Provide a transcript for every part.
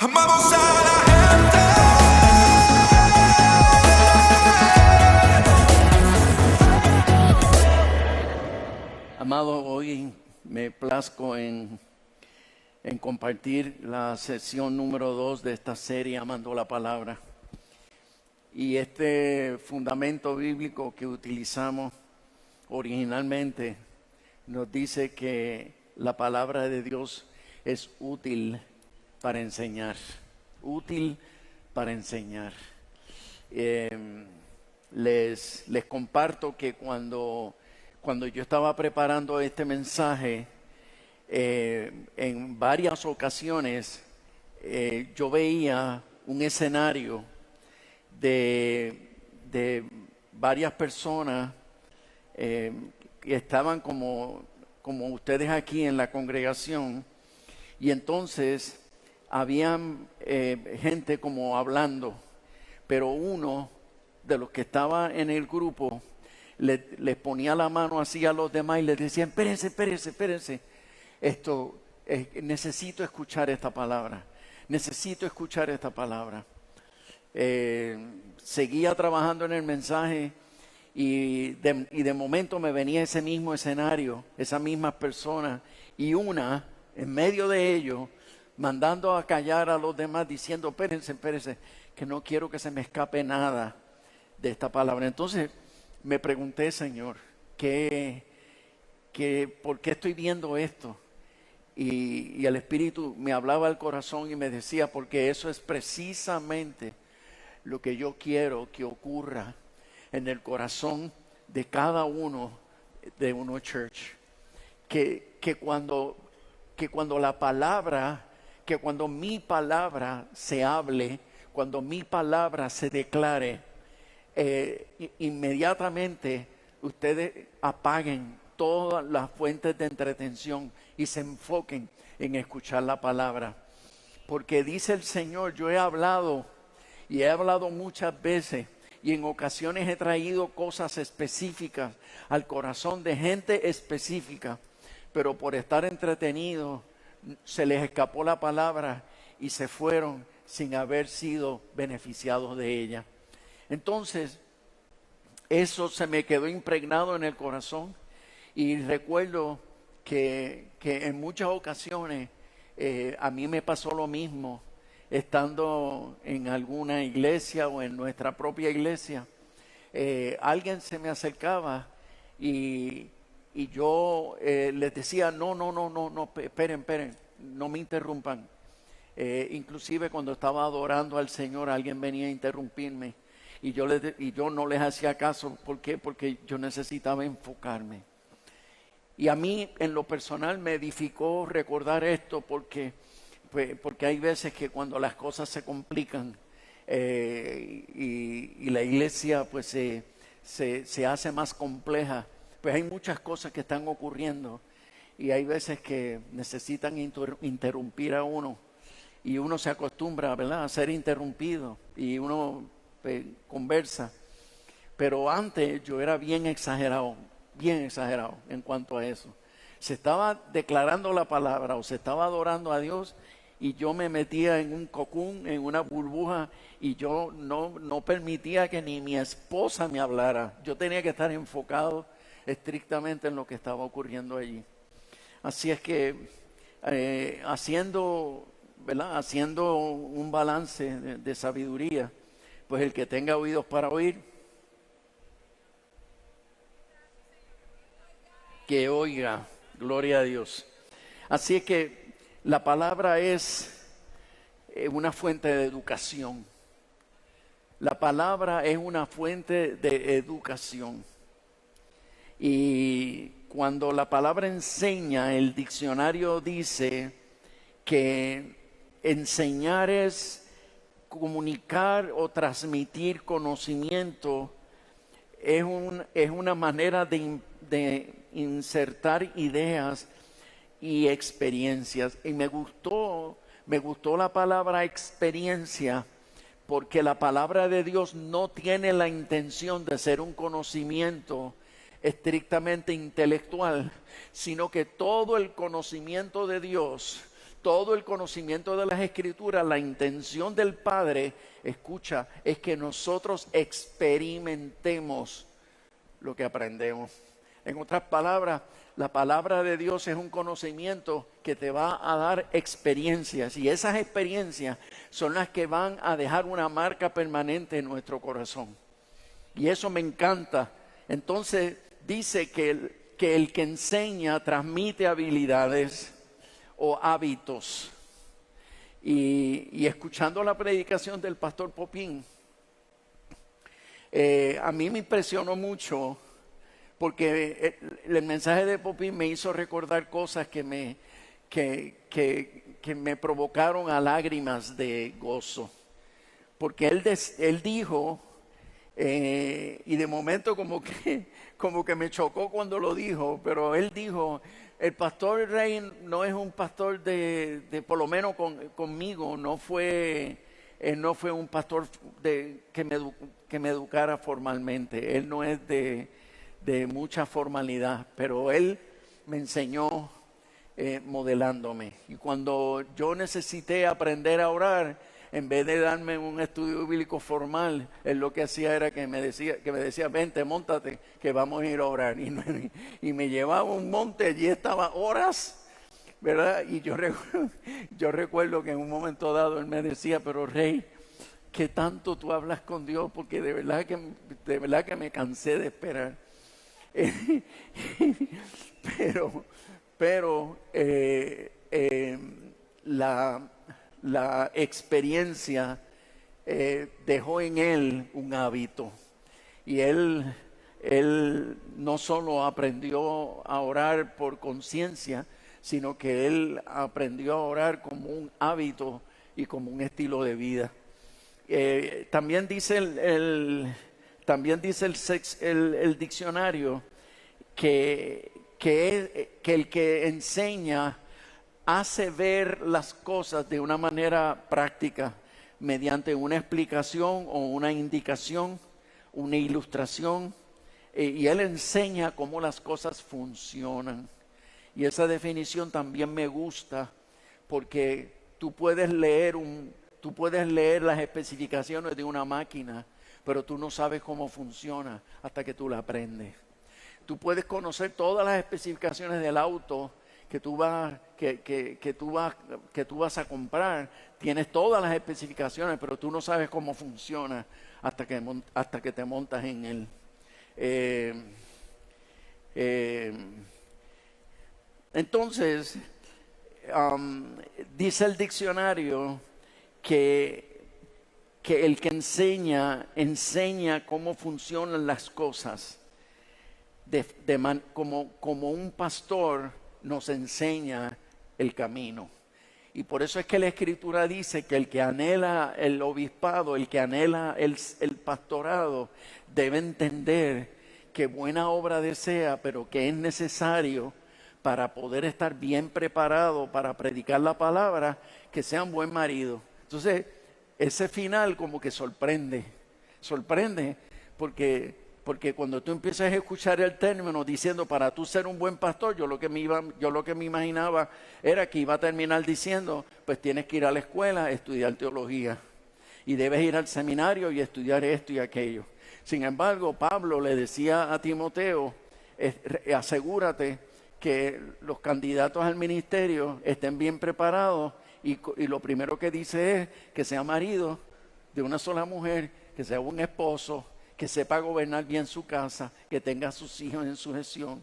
Amamos a la gente. Amado, hoy me plazco en compartir la sesión número 2 de esta serie Amando la Palabra. Y este fundamento bíblico que utilizamos originalmente nos dice que la palabra de Dios es útil para enseñar. Útil para enseñar. Les comparto que cuando yo estaba preparando este mensaje, en varias ocasiones yo veía un escenario de varias personas que estaban como ustedes aquí en la congregación, y entonces habían gente como hablando, pero uno de los que estaba en el grupo les ponía la mano así a los demás y les decía: espérense, necesito escuchar esta palabra, seguía trabajando en el mensaje y de momento me venía ese mismo escenario, esas mismas personas, y una en medio de ellos mandando a callar a los demás, diciendo: espérense, que no quiero que se me escape nada de esta palabra. Entonces me pregunté: Señor, ¿por qué estoy viendo esto? Y el Espíritu me hablaba al corazón y me decía: porque eso es precisamente lo que yo quiero que ocurra en el corazón de cada uno de Uno Church. Que cuando mi palabra se hable, cuando mi palabra se declare, inmediatamente ustedes apaguen todas las fuentes de entretención y se enfoquen en escuchar la palabra. Porque dice el Señor: yo he hablado muchas veces, y en ocasiones he traído cosas específicas al corazón de gente específica, pero por estar entretenidos se les escapó la palabra y se fueron sin haber sido beneficiados de ella. Entonces, eso se me quedó impregnado en el corazón, y recuerdo que en muchas ocasiones a mí me pasó lo mismo, estando en alguna iglesia o en nuestra propia iglesia. Alguien se me acercaba y yo les decía: no, esperen, no me interrumpan. Inclusive cuando estaba adorando al Señor, alguien venía a interrumpirme y yo no les hacía caso. ¿Por qué? Porque yo necesitaba enfocarme. Y a mí en lo personal me edificó recordar esto, porque hay veces que cuando las cosas se complican y la iglesia pues se hace más compleja, pues hay muchas cosas que están ocurriendo y hay veces que necesitan interrumpir a uno, y uno se acostumbra, ¿verdad?, a ser interrumpido, y uno conversa. Pero antes yo era bien exagerado en cuanto a eso. Se estaba declarando la palabra o se estaba adorando a Dios y yo me metía en un cocún, en una burbuja, y yo no permitía que ni mi esposa me hablara. Yo tenía que estar enfocado estrictamente en lo que estaba ocurriendo allí. Así es que haciendo un balance de sabiduría, pues el que tenga oídos para oír, que oiga. Gloria a Dios. Así es que la palabra es una fuente de educación. La palabra es una fuente de educación. Y cuando la palabra enseña, el diccionario dice que enseñar es comunicar o transmitir conocimiento. Es una manera de insertar ideas y experiencias. Y me gustó la palabra experiencia, porque la palabra de Dios no tiene la intención de ser un conocimiento estrictamente intelectual, sino que todo el conocimiento de Dios, todo el conocimiento de las Escrituras, la intención del Padre, escucha, es que nosotros experimentemos lo que aprendemos. En otras palabras, la palabra de Dios es un conocimiento que te va a dar experiencias, y esas experiencias son las que van a dejar una marca permanente en nuestro corazón. Y eso me encanta. Entonces dice que el que enseña transmite habilidades o hábitos. Y escuchando la predicación del pastor Popín, a mí me impresionó mucho, porque el mensaje de Popín me hizo recordar cosas que me provocaron a lágrimas de gozo. Porque él dijo, y de momento como que me chocó cuando lo dijo, pero él dijo, el pastor Rey no es un pastor de por lo menos conmigo, no fue un pastor que me educara formalmente, él no es de mucha formalidad, pero él me enseñó modelándome. Y cuando yo necesité aprender a orar, en vez de darme un estudio bíblico formal, él lo que hacía era que me decía, vente, móntate, que vamos a ir a orar. Y me llevaba a un monte, allí estaba horas, ¿verdad? Y yo recuerdo que en un momento dado él me decía, pero Rey, ¿qué tanto tú hablas con Dios? Porque de verdad que me cansé de esperar. Pero la experiencia dejó en él un hábito, y él no solo aprendió a orar por conciencia, sino que él aprendió a orar como un hábito y como un estilo de vida. También dice el diccionario que el que enseña hace ver las cosas de una manera práctica, mediante una explicación o una indicación, una ilustración, y él enseña cómo las cosas funcionan. Y esa definición también me gusta, porque tú puedes leer las especificaciones de una máquina, pero tú no sabes cómo funciona hasta que tú la aprendes. Tú puedes conocer todas las especificaciones del auto que tú vas a comprar. Tienes todas las especificaciones, pero tú no sabes cómo funciona hasta que te montas en él. Entonces, dice el diccionario que el que enseña cómo funcionan las cosas, como un pastor nos enseña el camino. Y por eso es que la Escritura dice que el que anhela el obispado, el que anhela el pastorado, debe entender que buena obra desea, pero que es necesario para poder estar bien preparado para predicar la palabra, que sea un buen marido. Entonces, ese final como que sorprende porque cuando tú empiezas a escuchar el término diciendo para tú ser un buen pastor, yo lo que me imaginaba era que iba a terminar diciendo, pues tienes que ir a la escuela, estudiar teología, y debes ir al seminario y estudiar esto y aquello. Sin embargo, Pablo le decía a Timoteo, asegúrate que los candidatos al ministerio estén bien preparados, y lo primero que dice es que sea marido de una sola mujer, que sea un esposo, que sepa gobernar bien su casa, que tenga a sus hijos en sujeción.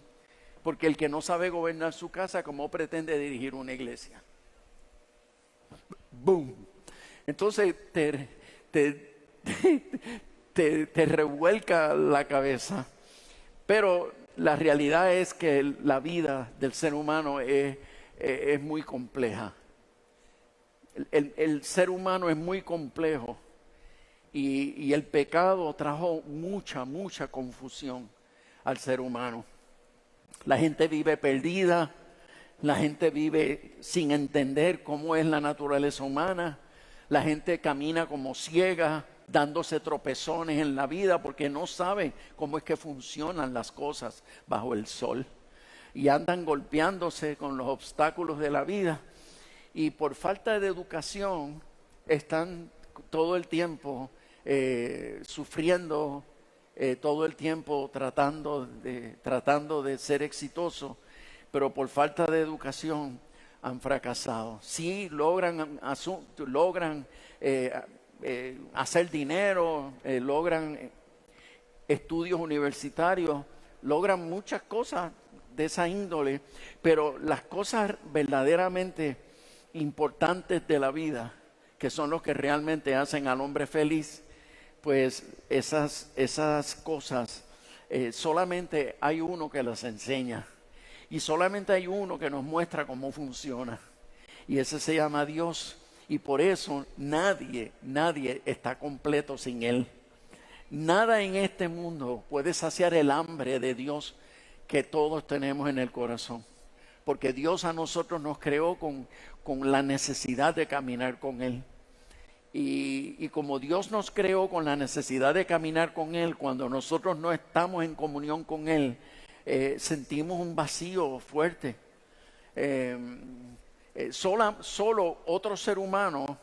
Porque el que no sabe gobernar su casa, ¿cómo pretende dirigir una iglesia? ¡Boom! Entonces te revuelca la cabeza. Pero la realidad es que la vida del ser humano es muy compleja. El ser humano es muy complejo. Y el pecado trajo mucha confusión al ser humano. La gente vive perdida, la gente vive sin entender cómo es la naturaleza humana, la gente camina como ciega, dándose tropezones en la vida porque no sabe cómo es que funcionan las cosas bajo el sol, y andan golpeándose con los obstáculos de la vida. y por falta de educación están todo el tiempo sufriendo, todo el tiempo tratando de ser exitosos, pero por falta de educación han fracasado. Sí logran hacer dinero, logran estudios universitarios, logran muchas cosas de esa índole, pero las cosas verdaderamente importantes de la vida, que son los que realmente hacen al hombre feliz, pues esas cosas solamente hay uno que las enseña y solamente hay uno que nos muestra cómo funciona, y ese se llama Dios. Y por eso nadie está completo sin Él. Nada en este mundo puede saciar el hambre de Dios que todos tenemos en el corazón. Porque Dios a nosotros nos creó con la necesidad de caminar con Él. Y como Dios nos creó con la necesidad de caminar con Él, cuando nosotros no estamos en comunión con Él, sentimos un vacío fuerte. Solo otro ser humano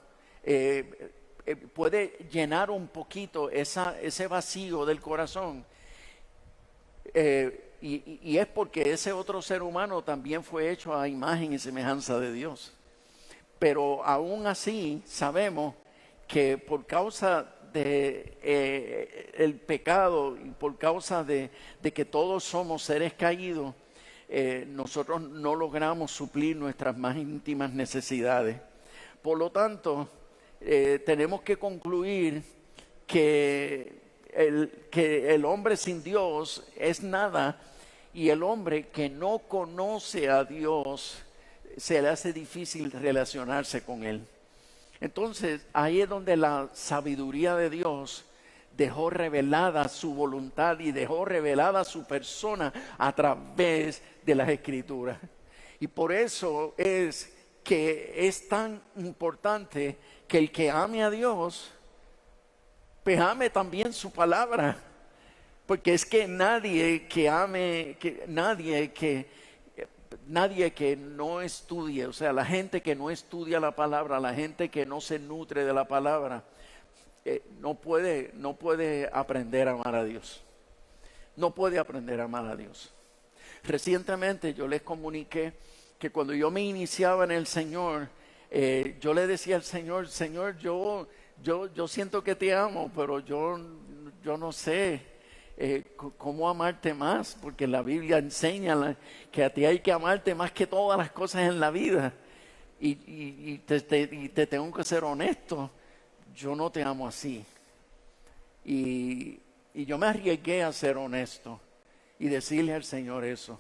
puede llenar un poquito ese vacío del corazón, y es porque ese otro ser humano también fue hecho a imagen y semejanza de Dios. Pero aún así sabemos que por causa de el pecado y por causa de que todos somos seres caídos, nosotros no logramos suplir nuestras más íntimas necesidades. Por lo tanto, tenemos que concluir que el hombre sin Dios es nada, y el hombre que no conoce a Dios se le hace difícil relacionarse con Él. Entonces, ahí es donde la sabiduría de Dios dejó revelada su voluntad y dejó revelada su persona a través de las Escrituras. Y por eso es que es tan importante que el que ame a Dios, pues ame también su palabra. Porque es que nadie que no estudie, o sea, la gente que no estudia la palabra, la gente que no se nutre de la palabra, no puede aprender a amar a Dios. No puede aprender a amar a Dios. Recientemente yo les comuniqué que cuando yo me iniciaba en el Señor, yo le decía al Señor, Señor, yo siento que te amo, pero yo no sé cómo amarte más, porque la Biblia enseña que a ti hay que amarte más que todas las cosas en la vida. Y te tengo que ser honesto, yo no te amo así. Y yo me arriesgué a ser honesto y decirle al Señor eso.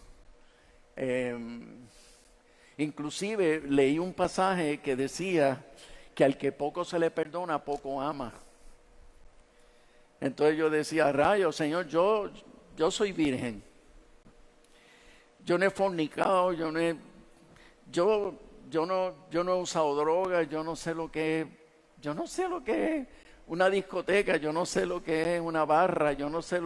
Inclusive leí un pasaje que decía que al que poco se le perdona, poco ama. Entonces yo decía, rayos, Señor, yo soy virgen. Yo no he fornicado, yo no he usado drogas, yo no sé lo que es una discoteca, yo no sé lo que es una barra, yo no sé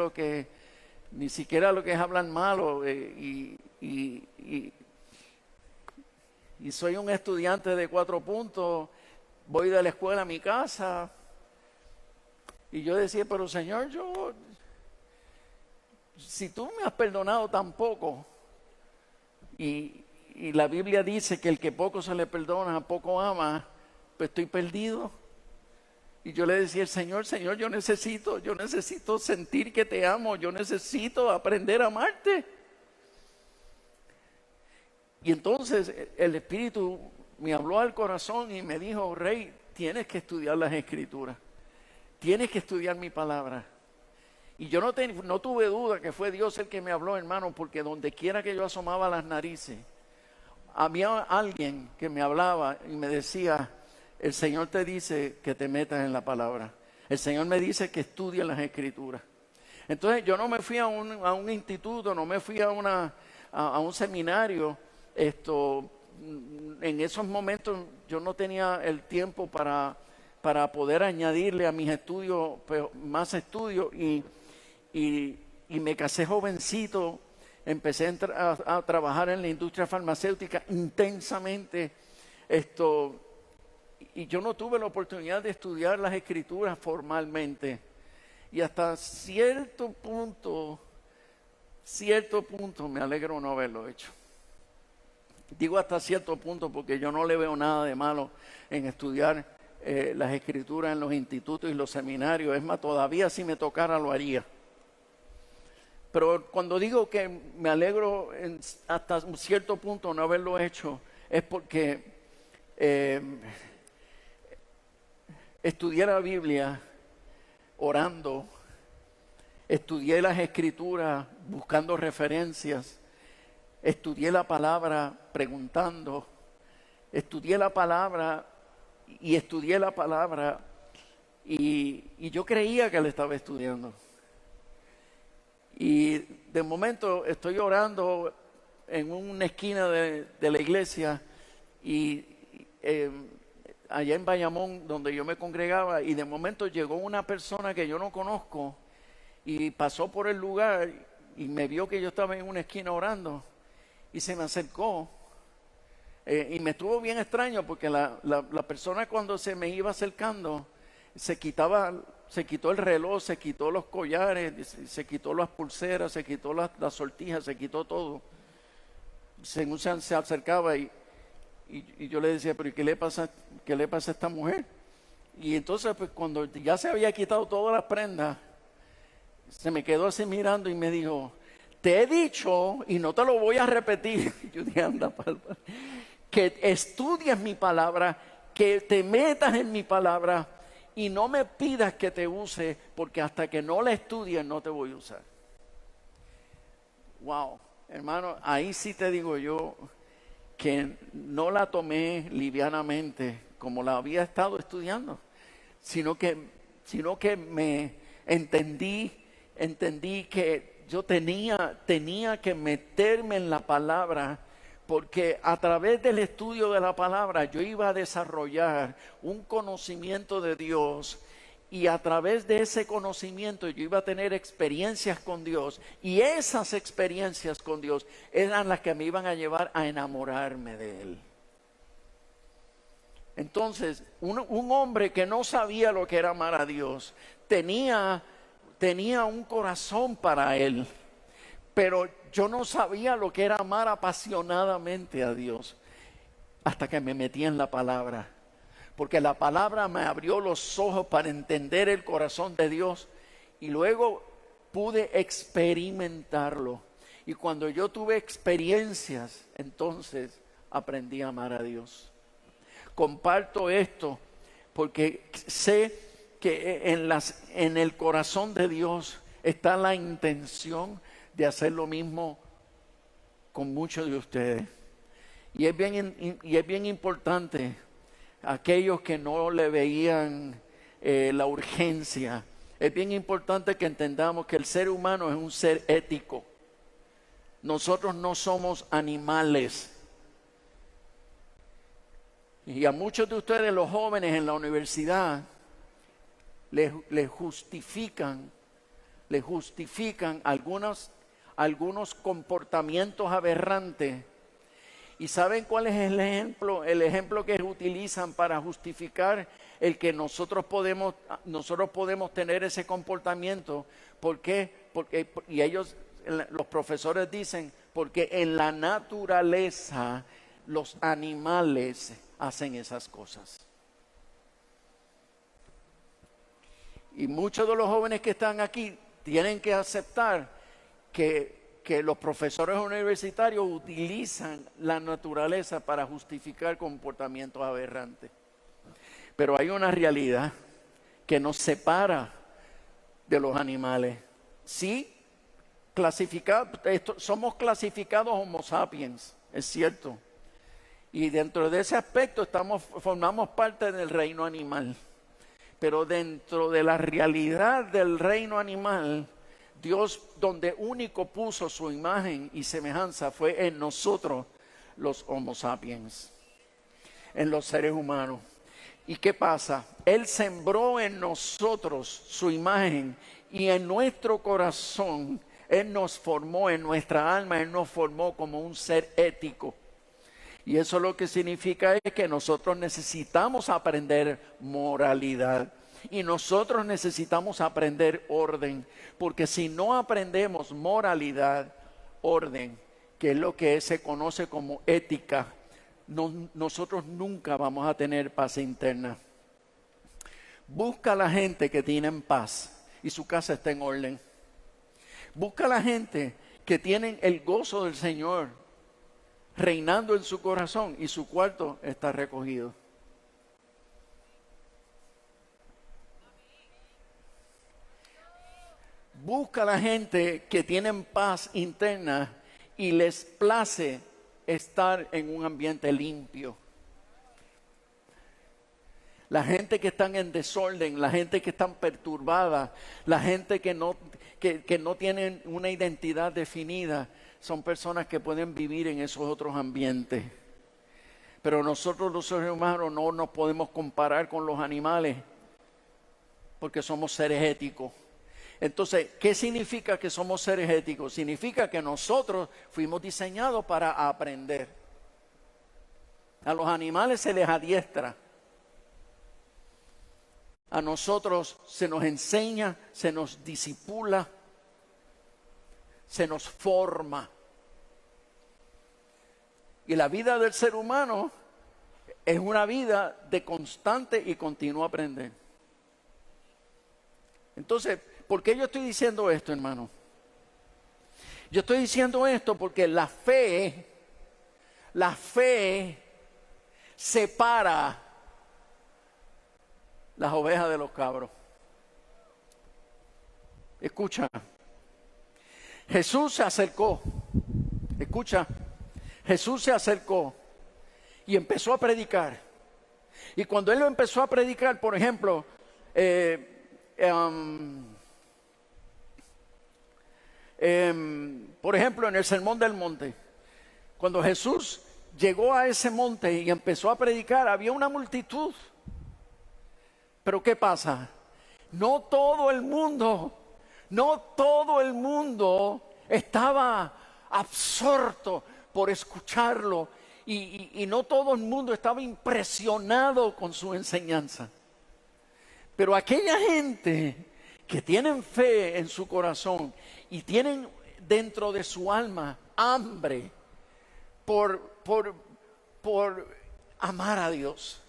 ni siquiera lo que es hablar malo, y soy un estudiante de 4 puntos, voy de la escuela a mi casa. Y yo decía, pero Señor, si tú me has perdonado tan poco, y la Biblia dice que el que poco se le perdona, poco ama, pues estoy perdido. Y yo le decía al Señor, yo necesito sentir que te amo, yo necesito aprender a amarte. Y entonces el Espíritu me habló al corazón y me dijo, Rey, tienes que estudiar las Escrituras. Tienes que estudiar mi palabra. Y yo no tuve duda que fue Dios el que me habló, hermano, porque donde quiera que yo asomaba las narices, había alguien que me hablaba y me decía, el Señor te dice que te metas en la palabra. El Señor me dice que estudie las Escrituras. Entonces yo no me fui a un instituto, no me fui a un seminario. En esos momentos yo no tenía el tiempo para poder añadirle a mis estudios más estudios, y me casé jovencito, empecé a trabajar en la industria farmacéutica intensamente, y yo no tuve la oportunidad de estudiar las escrituras formalmente. Y hasta cierto punto me alegro no haberlo hecho. Digo hasta cierto punto porque yo no le veo nada de malo en estudiar las escrituras en los institutos y los seminarios. Es más, todavía si me tocara lo haría. Pero cuando digo que me alegro hasta un cierto punto no haberlo hecho, es porque estudié la Biblia orando, estudié las escrituras buscando referencias, estudié la palabra preguntando, estudié la palabra y yo creía que la estaba estudiando. Y de momento estoy orando en una esquina de la iglesia y allá en Bayamón, donde yo me congregaba, y de momento llegó una persona que yo no conozco y pasó por el lugar y me vio que yo estaba en una esquina orando y se me acercó. Y me estuvo bien extraño porque la persona cuando se me iba acercando se quitó el reloj, se quitó los collares, se quitó las pulseras, se quitó las sortijas, se quitó todo. Según se acercaba y yo le decía, pero ¿qué le pasa a esta mujer? Y entonces pues cuando ya se había quitado todas las prendas, se me quedó así mirando y me dijo, te he dicho, y no te lo voy a repetir, yo dije, anda, palpa, que estudies mi palabra, que te metas en mi palabra y no me pidas que te use, porque hasta que no la estudies no te voy a usar. Wow, hermano, ahí sí te digo yo que no la tomé livianamente como la había estado estudiando, sino que me entendí que yo tenía que meterme en la palabra, porque a través del estudio de la palabra yo iba a desarrollar un conocimiento de Dios, y a través de ese conocimiento yo iba a tener experiencias con Dios, y esas experiencias con Dios eran las que me iban a llevar a enamorarme de Él. Entonces, un hombre que no sabía lo que era amar a Dios, tenía un corazón para Él, pero yo no sabía lo que era amar apasionadamente a Dios hasta que me metí en la palabra. Porque la palabra me abrió los ojos para entender el corazón de Dios y luego pude experimentarlo. Y cuando yo tuve experiencias, entonces aprendí a amar a Dios. Comparto esto porque sé que en el corazón de Dios está la intención de hacer lo mismo con muchos de ustedes. Y es bien importante, aquellos que no le veían la urgencia, es bien importante que entendamos que el ser humano es un ser ético. Nosotros no somos animales. Y a muchos de ustedes, los jóvenes en la universidad, les justifican algunos comportamientos aberrantes. ¿Y saben cuál es el ejemplo? El ejemplo que utilizan para justificar el que nosotros podemos tener ese comportamiento. ¿Por qué? Y ellos, los profesores dicen, porque en la naturaleza los animales hacen esas cosas. Y muchos de los jóvenes que están aquí tienen que aceptar que los profesores universitarios utilizan la naturaleza para justificar comportamientos aberrantes. Pero hay una realidad que nos separa de los animales. Sí, somos clasificados Homo sapiens, es cierto. Y dentro de ese aspecto formamos parte del reino animal. Pero dentro de la realidad del reino animal, Dios, donde único puso su imagen y semejanza, fue en nosotros, los Homo sapiens, en los seres humanos. ¿Y qué pasa? Él sembró en nosotros su imagen, y en nuestro corazón Él nos formó, en nuestra alma Él nos formó como un ser ético. Y eso lo que significa es que nosotros necesitamos aprender moralidad. Y nosotros necesitamos aprender orden. Porque si no aprendemos moralidad, orden, que es lo que se conoce como ética, nosotros nunca vamos a tener paz interna. Busca a la gente que tiene paz y su casa está en orden. Busca a la gente que tienen el gozo del Señor reinando en su corazón y su cuarto está recogido. Busca a la gente que tienen paz interna y les place estar en un ambiente limpio. La gente que están en desorden, la gente que están perturbada, la gente que no tienen una identidad definida, son personas que pueden vivir en esos otros ambientes. Pero nosotros los seres humanos no nos podemos comparar con los animales porque somos seres éticos. Entonces, ¿qué significa que somos seres éticos? Significa que nosotros fuimos diseñados para aprender. A los animales se les adiestra. A nosotros se nos enseña, se nos disipula, se nos forma. Y la vida del ser humano es una vida de constante y continuo aprender. Entonces, ¿por qué yo estoy diciendo esto, hermano? Yo estoy diciendo esto porque la fe separa las ovejas de los cabros. Escucha, Jesús se acercó, Jesús se acercó y empezó a predicar. Y cuando él empezó a predicar, por ejemplo, por ejemplo, en el Sermón del Monte, cuando Jesús llegó a ese monte y empezó a predicar, había una multitud. Pero ¿qué pasa? No todo el mundo estaba absorto por escucharlo y no todo el mundo estaba impresionado con su enseñanza. Pero aquella gente que tienen fe en su corazón y tienen dentro de su alma hambre por amar a Dios.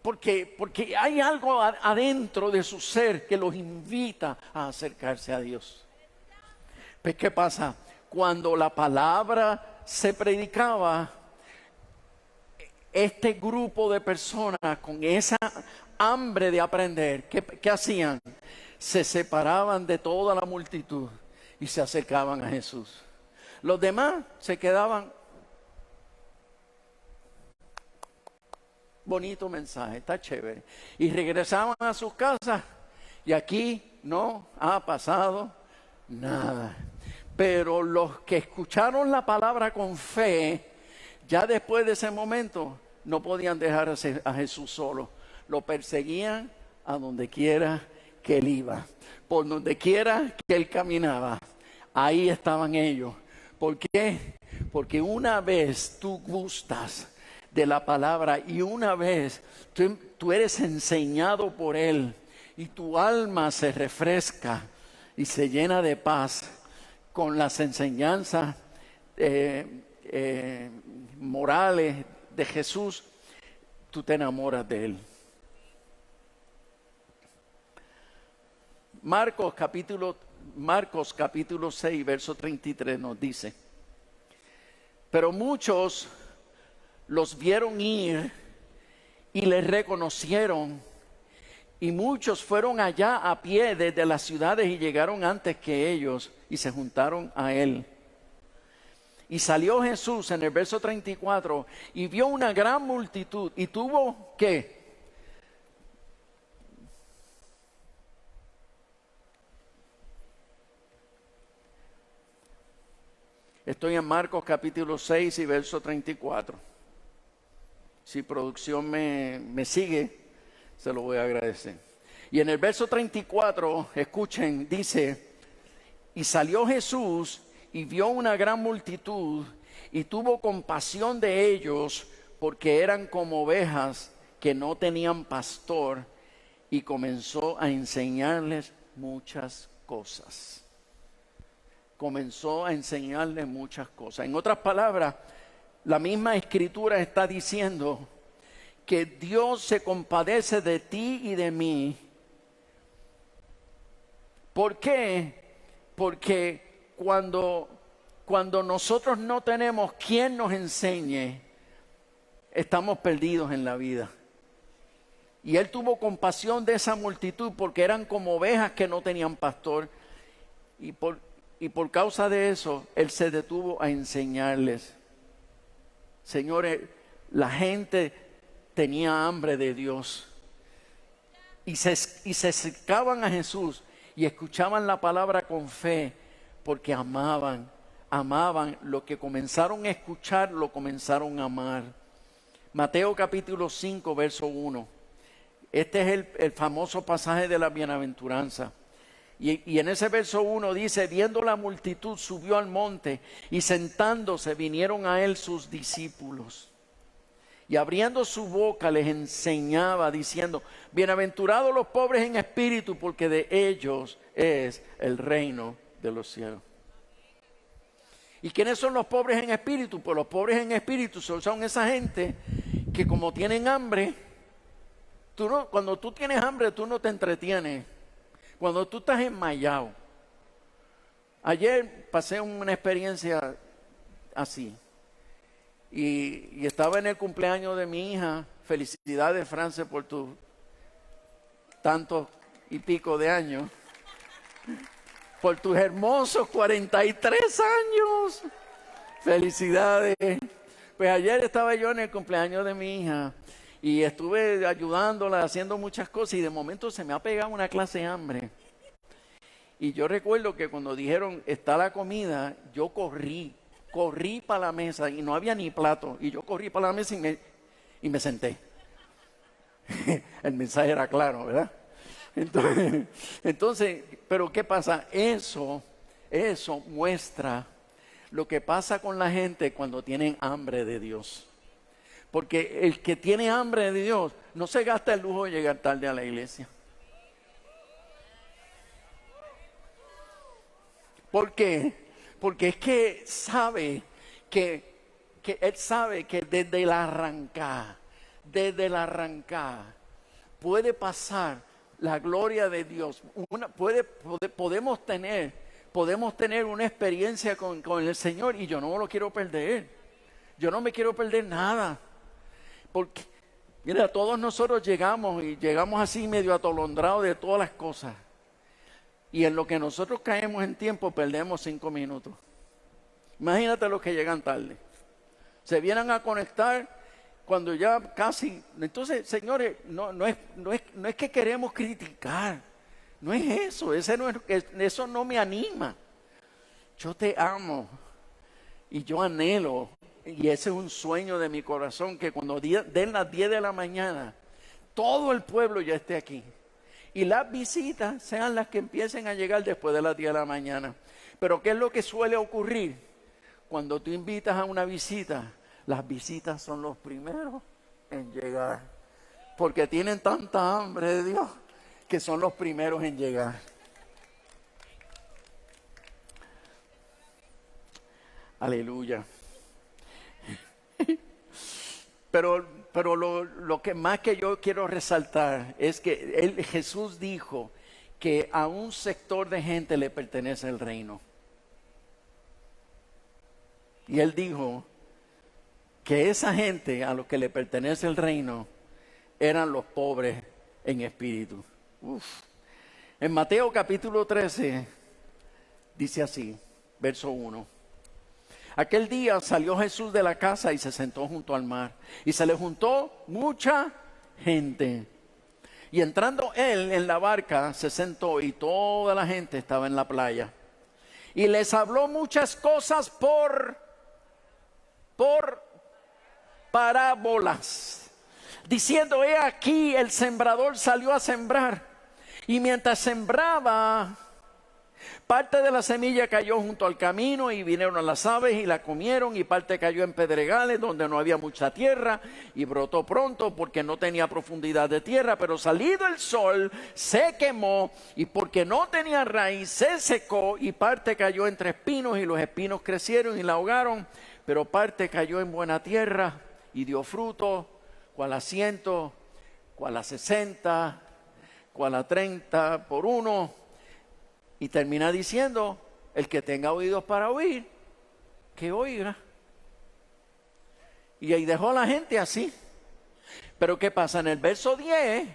Porque hay algo adentro de su ser que los invita a acercarse a Dios. Pues, ¿qué pasa? Cuando la palabra se predicaba, este grupo de personas con esa hambre de aprender, ¿qué hacían? Se separaban de toda la multitud y se acercaban a Jesús. Los demás se quedaban. Bonito mensaje, está chévere. Y regresaban a sus casas y aquí no ha pasado nada. Pero los que escucharon la palabra con fe, ya después de ese momento no podían dejar a Jesús solo. Lo perseguían a donde quiera que él iba, por donde quiera que él caminaba. Ahí estaban ellos. ¿Por qué? Porque una vez tú gustas de la palabra y una vez tú eres enseñado por él y tu alma se refresca y se llena de paz con las enseñanzas morales de Jesús, tú te enamoras de él. Marcos capítulo 6, verso 33 nos dice: pero muchos los vieron ir y les reconocieron, y muchos fueron allá a pie desde las ciudades y llegaron antes que ellos y se juntaron a él. Y salió Jesús en el verso 34 y vio una gran multitud y tuvo ¿qué? Estoy en Marcos capítulo 6 y verso 34. Si producción me sigue, se lo voy a agradecer. Y en el verso 34, escuchen, dice: y salió Jesús y vio una gran multitud y tuvo compasión de ellos porque eran como ovejas que no tenían pastor, y comenzó a enseñarles muchas cosas. Comenzó a enseñarles muchas cosas. En otras palabras, la misma Escritura está diciendo que Dios se compadece de ti y de mí. ¿Por qué? Porque cuando nosotros no tenemos quien nos enseñe, estamos perdidos en la vida. Y Él tuvo compasión de esa multitud porque eran como ovejas que no tenían pastor. Y por causa de eso, Él se detuvo a enseñarles. Señores, la gente tenía hambre de Dios. Y se acercaban a Jesús y escuchaban la palabra con fe porque amaban lo que comenzaron a escuchar, lo comenzaron a amar. Mateo capítulo 5, verso 1. Este es el famoso pasaje de la bienaventuranza. Y en ese verso 1 dice: viendo la multitud, subió al monte, y sentándose vinieron a él sus discípulos. Y abriendo su boca les enseñaba, diciendo: bienaventurados los pobres en espíritu, porque de ellos es el reino de los cielos. ¿Y quiénes son los pobres en espíritu? Pues los pobres en espíritu son esa gente que, como tienen hambre, cuando tú tienes hambre, tú no te entretienes. Cuando tú estás enmayado. Ayer pasé una experiencia así. Y estaba en el cumpleaños de mi hija. Felicidades, France, por tus tantos y pico de años. Por tus hermosos 43 años. Felicidades. Pues ayer estaba yo en el cumpleaños de mi hija. Y estuve ayudándola, haciendo muchas cosas, y de momento se me ha pegado una clase de hambre. Y yo recuerdo que cuando dijeron, está la comida, yo corrí para la mesa y no había ni plato. Y yo corrí para la mesa y me senté. El mensaje era claro, ¿verdad? Entonces, pero ¿qué pasa? Eso muestra lo que pasa con la gente cuando tienen hambre de Dios. Porque el que tiene hambre de Dios no se gasta el lujo de llegar tarde a la iglesia. ¿Por qué? Porque es que sabe que él sabe que desde el arrancar puede pasar la gloria de Dios. Podemos tener una experiencia con el Señor, y yo no me lo quiero perder. Yo no me quiero perder nada. Porque, mira, todos nosotros llegamos así medio atolondrados de todas las cosas. Y en lo que nosotros caemos en tiempo, perdemos 5 minutos. Imagínate los que llegan tarde. Se vienen a conectar cuando ya casi... Entonces, señores, no es que queremos criticar. No es eso. Eso no me anima. Yo te amo. Y yo anhelo. Y ese es un sueño de mi corazón, que cuando den las 10 de la mañana, todo el pueblo ya esté aquí. Y las visitas sean las que empiecen a llegar después de las 10 de la mañana. Pero ¿qué es lo que suele ocurrir? Cuando tú invitas a una visita, las visitas son los primeros en llegar. Porque tienen tanta hambre de Dios que son los primeros en llegar. Aleluya. Pero lo que más que yo quiero resaltar es que Jesús dijo que a un sector de gente le pertenece el reino. Y Él dijo que esa gente a los que le pertenece el reino eran los pobres en espíritu. En Mateo capítulo 13 dice así, verso 1. Aquel día salió Jesús de la casa y se sentó junto al mar. Y se le juntó mucha gente. Y entrando él en la barca, se sentó, y toda la gente estaba en la playa. Y les habló muchas cosas por parábolas, diciendo: he aquí, el sembrador salió a sembrar. Y mientras sembraba, Parte de la semilla cayó junto al camino y vinieron las aves y la comieron, y parte cayó en pedregales donde no había mucha tierra y brotó pronto porque no tenía profundidad de tierra, pero salido el sol se quemó y porque no tenía raíz se secó, y parte cayó entre espinos y los espinos crecieron y la ahogaron, pero parte cayó en buena tierra y dio fruto, cual a 100, cual a 60, cual a 30 por uno. Y termina diciendo, el que tenga oídos para oír, que oiga. Y ahí dejó a la gente así. Pero ¿qué pasa? En el verso 10,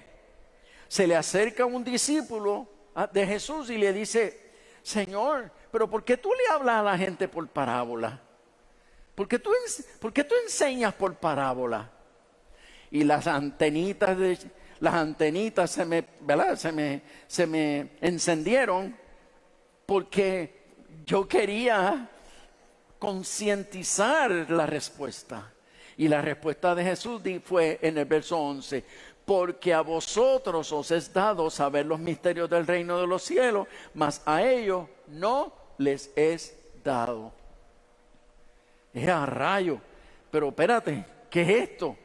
se le acerca un discípulo de Jesús y le dice, Señor, pero ¿por qué tú le hablas a la gente por parábola? ¿Por qué tú enseñas por parábola? Y las antenitas se me encendieron, porque yo quería concientizar la respuesta. Y la respuesta de Jesús fue en el verso 11, porque a vosotros os es dado saber los misterios del reino de los cielos, mas a ellos no les es dado. Es a rayo, pero espérate, ¿qué es esto?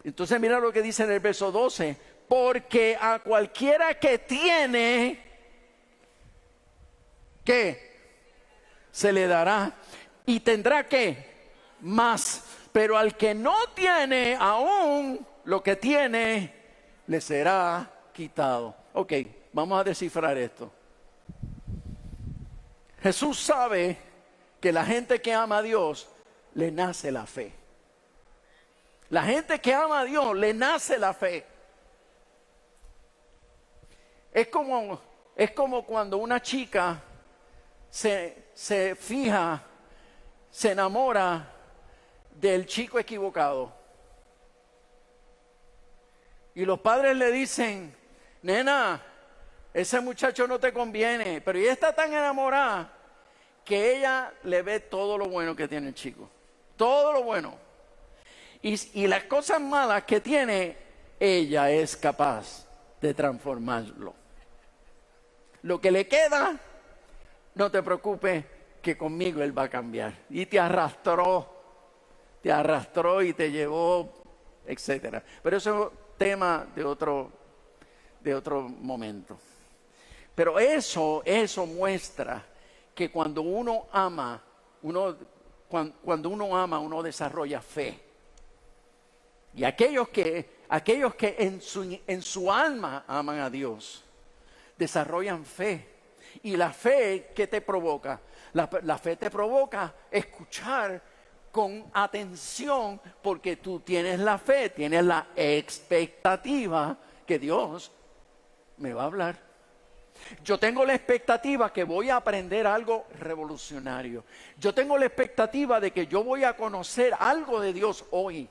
Entonces mira lo que dice en el verso 12, porque a cualquiera que tiene, ¿qué? Se le dará y tendrá ¿qué? Más, pero al que no tiene aún lo que tiene, le será quitado. Ok, vamos a descifrar esto. Jesús sabe que la gente que ama a Dios, le nace la fe. La gente que ama a Dios, le nace la fe. Es como cuando una chica se fija, se enamora del chico equivocado. Y los padres le dicen, nena, ese muchacho no te conviene. Pero ella está tan enamorada que ella le ve todo lo bueno que tiene el chico. Todo lo bueno. Y las cosas malas que tiene, ella es capaz de transformarlo. Lo que le queda, no te preocupes, que conmigo él va a cambiar. Y te arrastró y te llevó, etcétera. Pero eso es tema de otro momento. Pero eso muestra que cuando uno ama, uno desarrolla fe. Y aquellos que en su alma aman a Dios, desarrollan fe. Y la fe, ¿qué te provoca? La fe te provoca escuchar con atención, porque tú tienes la fe, tienes la expectativa que Dios me va a hablar. Yo tengo la expectativa que voy a aprender algo revolucionario. Yo tengo la expectativa de que yo voy a conocer algo de Dios hoy.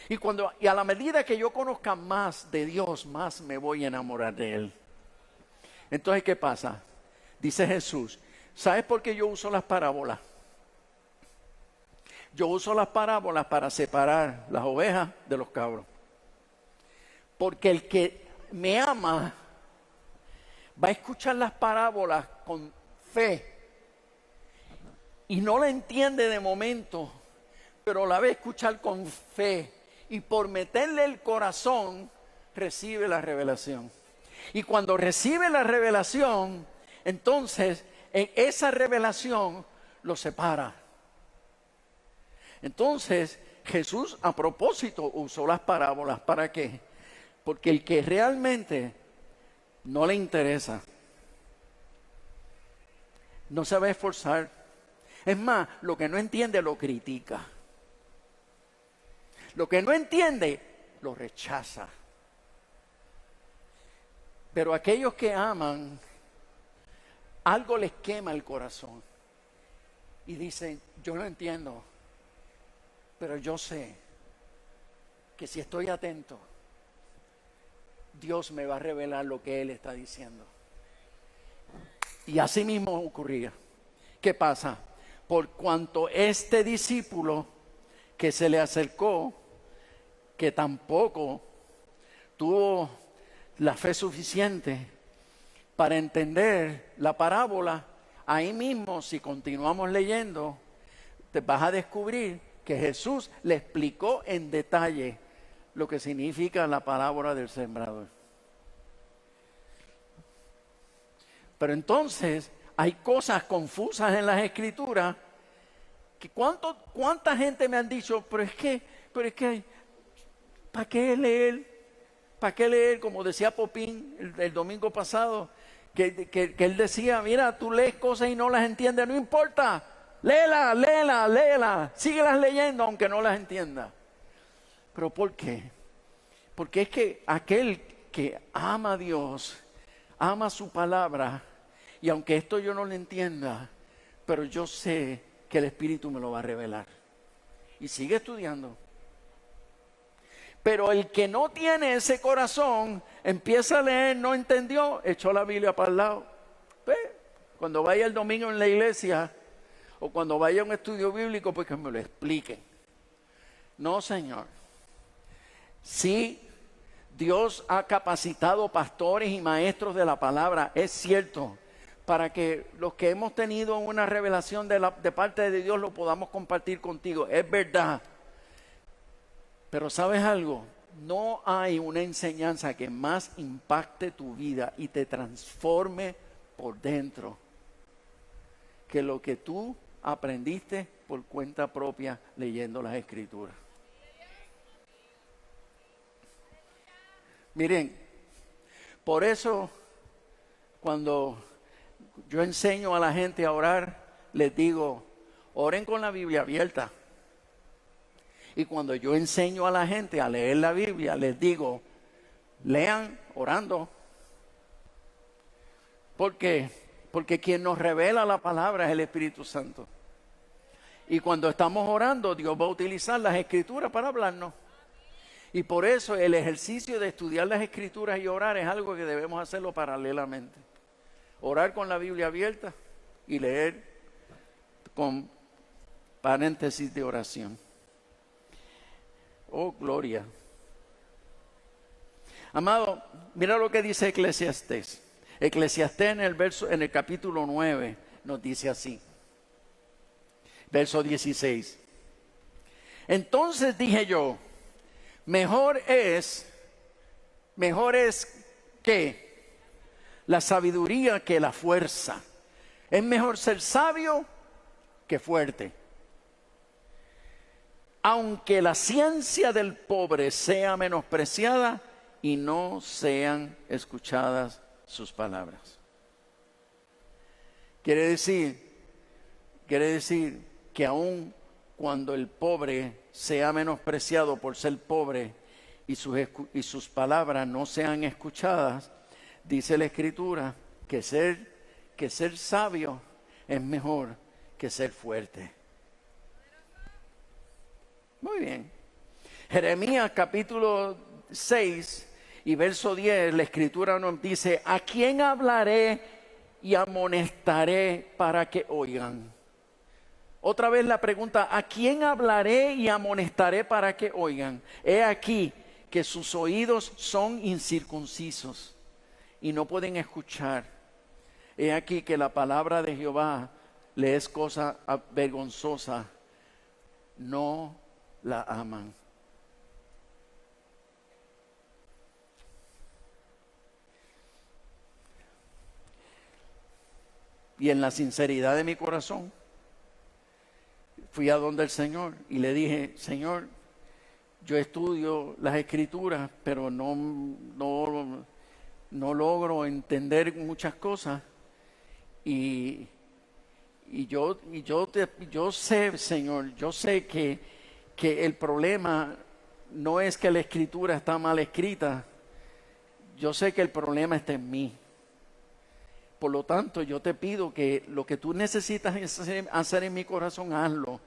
Y a la medida que yo conozca más de Dios, más me voy a enamorar de Él. Entonces, ¿qué pasa? Dice Jesús, ¿sabes por qué yo uso las parábolas? Yo uso las parábolas para separar las ovejas de los cabros. Porque el que me ama va a escuchar las parábolas con fe y no la entiende de momento, pero la va a escuchar con fe, y por meterle el corazón recibe la revelación. Y cuando recibe la revelación, entonces en esa revelación lo separa. Entonces Jesús a propósito usó las parábolas. ¿Para qué? Porque el que realmente no le interesa, no se va a esforzar. Es más, lo que no entiende lo critica. Lo que no entiende lo rechaza. Pero aquellos que aman, algo les quema el corazón y dicen, yo no entiendo, pero yo sé que si estoy atento, Dios me va a revelar lo que Él está diciendo. Y así mismo ocurría. ¿Qué pasa? Por cuanto este discípulo que se le acercó, que tampoco tuvo la fe suficiente, para entender la parábola, ahí mismo, si continuamos leyendo, te vas a descubrir que Jesús le explicó en detalle lo que significa la parábola del sembrador. Pero entonces hay cosas confusas en las Escrituras que cuánta gente me han dicho, pero es que, ¿para qué leer? ¿Para qué leer? Como decía Popín el domingo pasado, que él decía, mira, tú lees cosas y no las entiendes, no importa, léela, síguelas leyendo aunque no las entiendas. ¿Pero por qué? Porque es que aquel que ama a Dios, ama su palabra, y aunque esto yo no lo entienda, pero yo sé que el Espíritu me lo va a revelar. Y sigue estudiando. Pero el que no tiene ese corazón, empieza a leer, no entendió, echó la Biblia para el lado. Cuando vaya el domingo en la iglesia, o cuando vaya a un estudio bíblico, pues que me lo expliquen. No, Señor. Sí, Dios ha capacitado pastores y maestros de la palabra, es cierto, para que los que hemos tenido una revelación de parte de Dios lo podamos compartir contigo, es verdad. Pero ¿sabes algo? No hay una enseñanza que más impacte tu vida y te transforme por dentro que lo que tú aprendiste por cuenta propia leyendo las Escrituras. Miren, por eso cuando yo enseño a la gente a orar, les digo, oren con la Biblia abierta. Y cuando yo enseño a la gente a leer la Biblia, les digo, lean orando. ¿Por qué? Porque quien nos revela la palabra es el Espíritu Santo. Y cuando estamos orando, Dios va a utilizar las Escrituras para hablarnos. Y por eso el ejercicio de estudiar las Escrituras y orar es algo que debemos hacerlo paralelamente. Orar con la Biblia abierta y leer con paréntesis de oración. Oh, gloria. Amado, mira lo que dice Eclesiastés. Eclesiastés en el capítulo 9 nos dice así. Verso 16. Entonces dije yo, mejor es que la sabiduría que la fuerza. Es mejor ser sabio que fuerte. Aunque la ciencia del pobre sea menospreciada y no sean escuchadas sus palabras. Quiere decir que aun cuando el pobre sea menospreciado por ser pobre y sus palabras no sean escuchadas, dice la Escritura que ser sabio es mejor que ser fuerte. Muy bien. Jeremías capítulo 6 y verso 10, la Escritura nos dice, ¿a quién hablaré y amonestaré para que oigan? Otra vez la pregunta, ¿a quién hablaré y amonestaré para que oigan? He aquí que sus oídos son incircuncisos y no pueden escuchar. He aquí que la palabra de Jehová le es cosa vergonzosa. No la aman. Y en la sinceridad de mi corazón, fui a donde el Señor y le dije, Señor, yo estudio las Escrituras, pero no logro entender muchas cosas. Y yo sé, Señor, yo sé que el problema no es que la Escritura está mal escrita. Yo sé que el problema está en mí. Por lo tanto, yo te pido que lo que tú necesitas hacer en mi corazón, hazlo.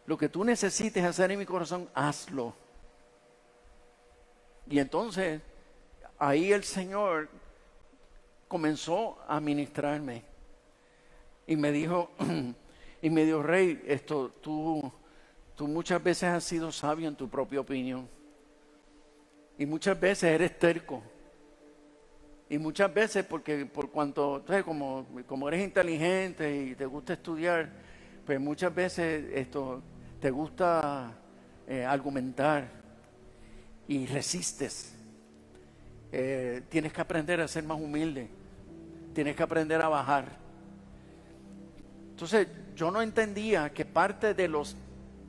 Lo que tú necesites hacer en mi corazón, hazlo. Y entonces, ahí el Señor comenzó a ministrarme. Y me dijo, Rey, tú muchas veces has sido sabio en tu propia opinión. Y muchas veces eres terco. Y muchas veces, porque por cuanto, entonces, como eres inteligente y te gusta estudiar, pues muchas veces te gusta argumentar y resistes. Tienes que aprender a ser más humilde. Tienes que aprender a bajar. Entonces, yo no entendía que parte de los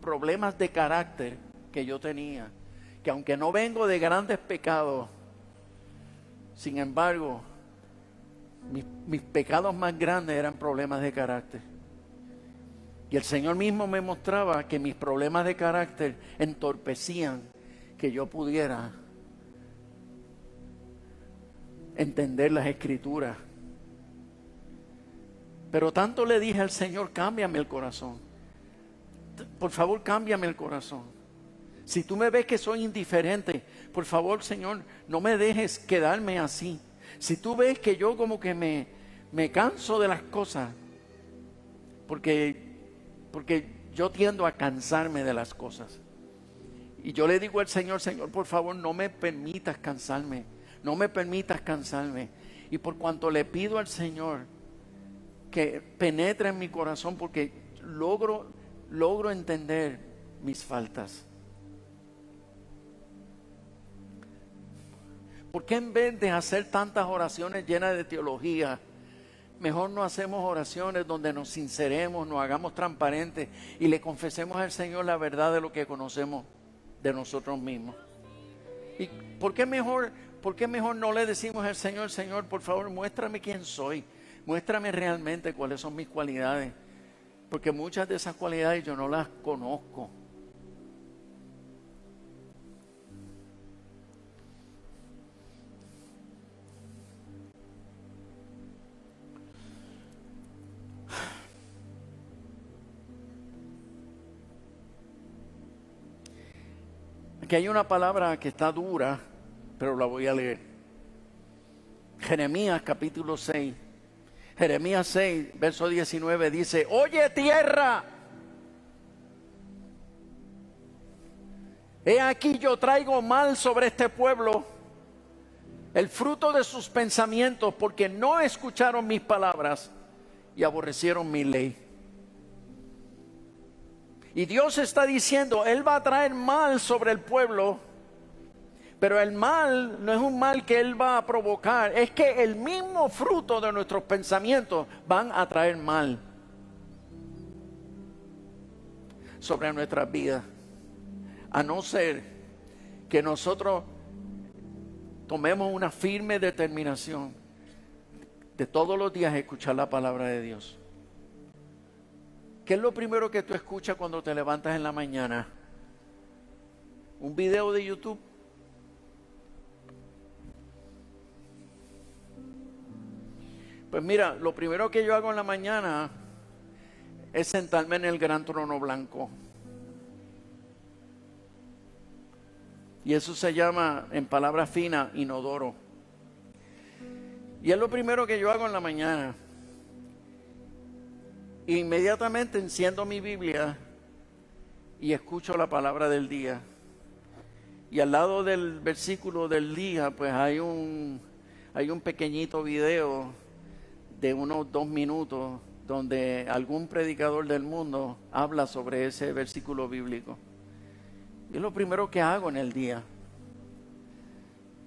problemas de carácter que yo tenía, que aunque no vengo de grandes pecados, sin embargo, mis pecados más grandes eran problemas de carácter. Y el Señor mismo me mostraba que mis problemas de carácter entorpecían que yo pudiera entender las Escrituras. Pero tanto le dije al Señor, cámbiame el corazón. Por favor, cámbiame el corazón. Si tú me ves que soy indiferente, por favor, Señor, no me dejes quedarme así. Si tú ves que yo como que me canso de las cosas, porque yo tiendo a cansarme de las cosas. Y yo le digo al Señor, Señor, por favor, no me permitas cansarme. No me permitas cansarme. Y por cuanto le pido al Señor que penetre en mi corazón, porque logro entender mis faltas. ¿Por qué en vez de hacer tantas oraciones llenas de teología, mejor no hacemos oraciones donde nos sinceremos, nos hagamos transparentes y le confesemos al Señor la verdad de lo que conocemos de nosotros mismos? ¿Y por qué mejor no le decimos al Señor, Señor, por favor, muéstrame quién soy? Muéstrame realmente cuáles son mis cualidades. Porque muchas de esas cualidades yo no las conozco. Aquí hay una palabra que está dura, pero la voy a leer. Jeremías capítulo 6. Jeremías 6, verso 19 dice: oye tierra, he aquí yo traigo mal sobre este pueblo, el fruto de sus pensamientos, porque no escucharon mis palabras y aborrecieron mi ley. Y Dios está diciendo, Él va a traer mal sobre el pueblo, pero el mal no es un mal que Él va a provocar, es que el mismo fruto de nuestros pensamientos van a traer mal sobre nuestras vidas, a no ser que nosotros tomemos una firme determinación de todos los días escuchar la palabra de Dios. ¿Qué es lo primero que tú escuchas cuando te levantas en la mañana? ¿Un video de YouTube? Pues mira, lo primero que yo hago en la mañana es sentarme en el gran trono blanco. Y eso se llama, en palabras finas, inodoro. Y es lo primero que yo hago en la mañana. Inmediatamente enciendo mi Biblia y escucho la palabra del día. Y al lado del versículo del día, pues hay un pequeñito video de unos 2 minutos donde algún predicador del mundo habla sobre ese versículo bíblico. Y es lo primero que hago en el día.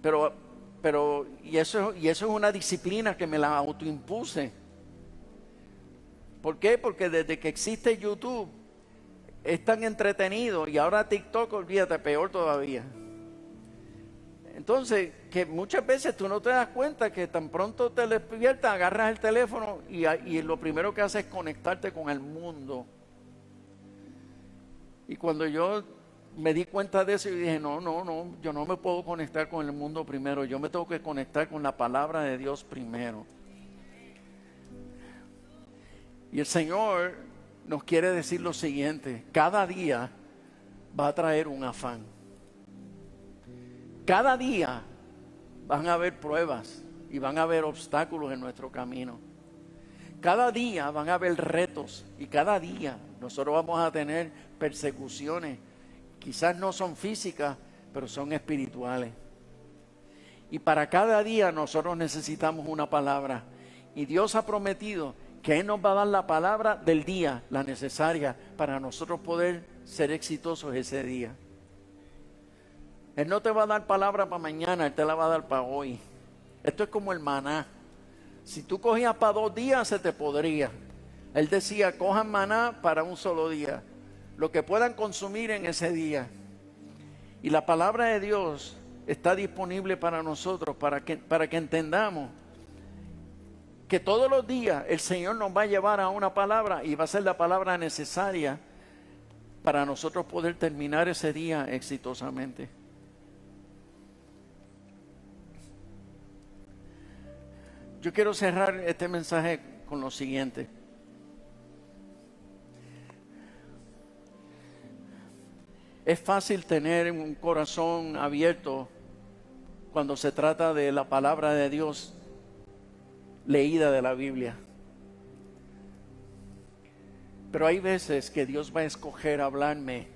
Pero eso es una disciplina que me la autoimpuse. ¿Por qué? Porque desde que existe YouTube es tan entretenido, y ahora TikTok, olvídate, peor todavía. Entonces, que muchas veces tú no te das cuenta que tan pronto te despiertas, agarras el teléfono y lo primero que haces es conectarte con el mundo. Y cuando yo me di cuenta de eso, y dije, no, yo no me puedo conectar con el mundo primero, yo me tengo que conectar con la palabra de Dios primero. Y el Señor nos quiere decir lo siguiente: cada día va a traer un afán. Cada día van a haber pruebas y van a haber obstáculos en nuestro camino. Cada día van a haber retos y cada día nosotros vamos a tener persecuciones. Quizás no son físicas, pero son espirituales. Y para cada día nosotros necesitamos una palabra. Y Dios ha prometido que Él nos va a dar la palabra del día, la necesaria para nosotros poder ser exitosos ese día. Él no te va a dar palabra para mañana, Él te la va a dar para hoy. Esto es como el maná. Si tú cogías para 2 días, se te podría. Él decía, cojan maná para un solo día, lo que puedan consumir en ese día. Y la palabra de Dios está disponible para nosotros, para que entendamos que todos los días el Señor nos va a llevar a una palabra y va a ser la palabra necesaria para nosotros poder terminar ese día exitosamente. Yo quiero cerrar este mensaje con lo siguiente. Es fácil tener un corazón abierto cuando se trata de la palabra de Dios leída de la Biblia. Pero hay veces que Dios va a escoger hablarme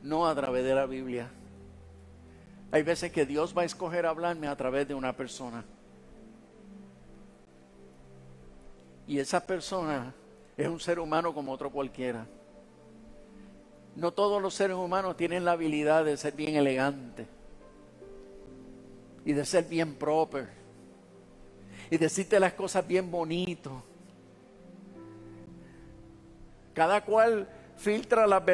no a través de la Biblia. Hay veces que Dios va a escoger hablarme a través de una persona. Y esa persona es un ser humano como otro cualquiera. No todos los seres humanos tienen la habilidad de ser bien elegantes y de ser bien proper y decirte las cosas bien bonito. Cada cual filtra las